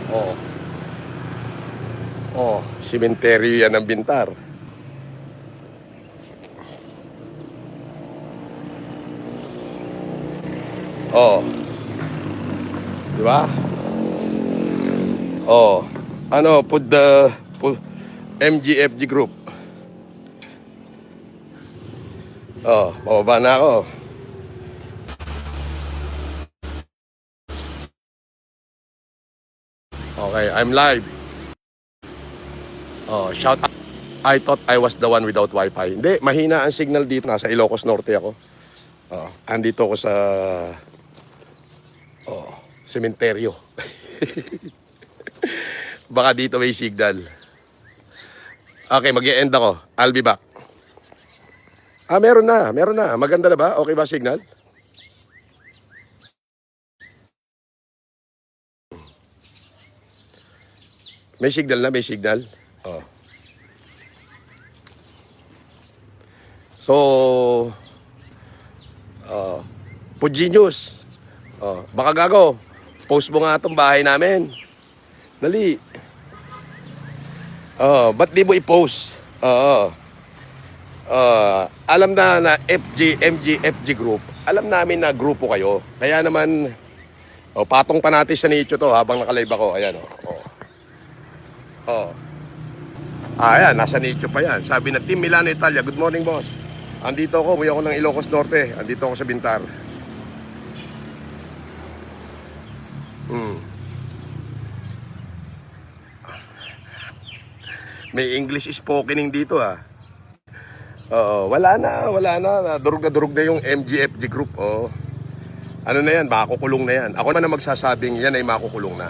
Oh, oh, sementeryo yan ng Bintar. Oh, di ba? Oh, ano, put MGFG group. Oh, bababa na ako. Okay, I'm live. Oh, shout out. I thought I was the one without wifi. Hindi, mahina ang signal dito. Nasa Ilocos Norte ako. Oh, andito ako sa sementeryo. Baka dito may signal. Okay, mag-e-end ako. I'll be back. Meron na, meron na. Maganda na ba? Okay ba signal? May signal na, may signal. Oh. So, Puji News. Baka gago. Post mo nga itong bahay namin. Dali. Ba't di mo i-post? Alam na MG Group. Alam namin na grupo kayo. Kaya naman, patong pa natin sa nicho to habang nakalive ako. Ayan, ayan, nasa nicho pa yan. Sabi na Team Milano Italia, good morning boss. Andito ako, umuwi ako ng Ilocos Norte. Andito ako sa Bintar. May English spokening dito wala na. Durog na yung MGFG group. Ano na yan, makukulong na yan. Ako na magsasabing yan ay makukulong na.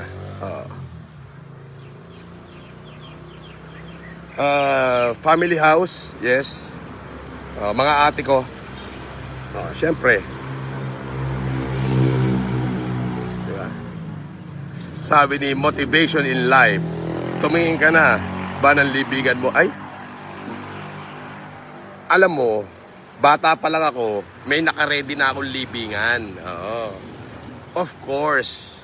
Family house, yes. Mga ate ko. Siyempre. Diba? Sabi ni Motivation in Life, tumingin ka na ba ng libigan mo? Ay, alam mo, bata pa lang ako, may nakaredy na akong libingan. Of course.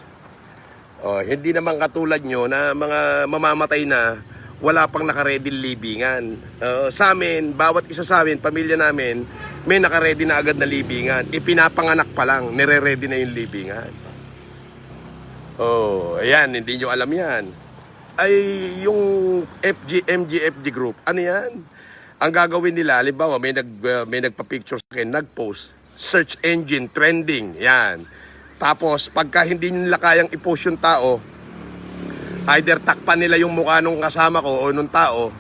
Hindi naman katulad nyo na mga mamamatay na wala pang nakaredy libingan. Sa amin, bawat isa sa amin, pamilya namin, may nakaredy na agad na libingan. Ipinapanganak pa lang, nire-ready na yung libingan. Ayan, hindi nyo alam yan. Ay, yung MGFG group, ano yan? Ang gagawin nila, halimbawa, may nagpa-picture sa akin, nag-post, search engine, trending, yan. Tapos, pagka hindi nila kayang i-post yung tao, either takpan nila yung mukha nung kasama ko o nung tao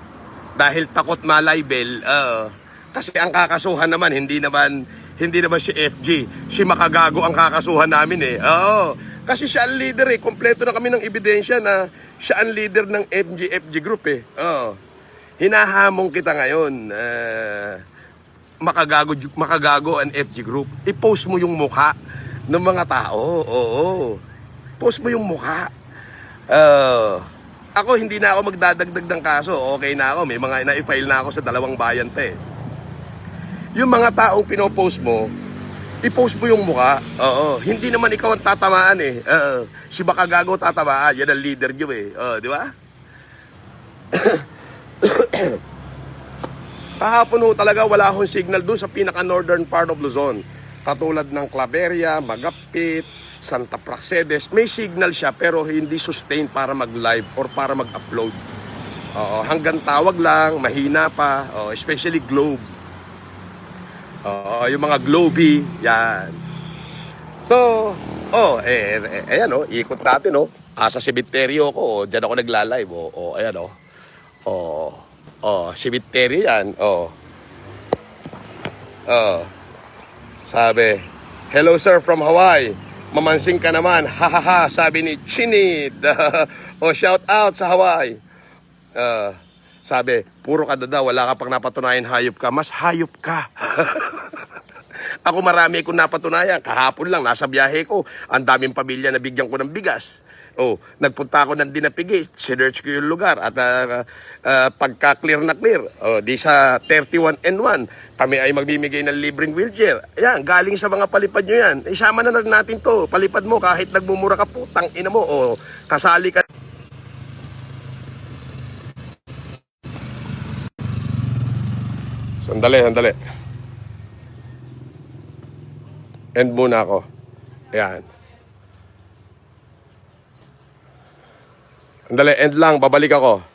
dahil takot ma-libel. Kasi ang kakasuhan naman, hindi naman si FG, si Makagago ang kakasuhan namin kasi siya ang leader kompleto na kami ng ebidensya na siya ang leader ng MGFG group Hinahamong kita ngayon, Makagago ang FG group. I-post mo yung mukha ng mga tao. Post mo yung mukha. Ako hindi na ako magdadagdag ng kaso. Okay na ako, may mga na-file na ako sa 2 bayan pa Yung mga taong pinopost mo, i-post mo yung mukha. Hindi naman ikaw ang tatamaan si Makagago tatamaan. Yan ang leader nyo di ba? Kahapon talaga wala akong signal doon sa pinaka-northern part of Luzon. Katulad ng Claveria, Magapit, Santa Praxedes, may signal siya pero hindi sustain para mag-live or para mag-upload. Hanggang tawag lang, mahina pa, especially Globe. Yung mga Globey, yan. So, ayan ikot natin sa sementeryo ko, diyan ako nagla-live ayan sementeryo yan, sabi, hello sir from Hawaii. Mamansing ka naman, hahaha, sabi ni Chinid. Shout out sa Hawaii. Sabi, puro ka dada, wala ka pang napatunayan, hayop ka. Mas hayop ka. Ako marami akong napatunayan. Kahapon lang, nasa biyahe ko. Ang daming pamilya na bigyan ko ng bigas. Nagpunta ako ng Dinapigi, sinearch ko yung lugar at pagka-clear na clear, di sa 31N1, kami ay magbibigay ng libreng wheelchair. Ayan, galing sa mga palipad nyo yan. Isama na natin to, palipad mo kahit nagmumura ka, putang ina mo, kasali ka. Sandali, sandali. End muna ako. Ayan. Sandali, end lang. Babalik ako.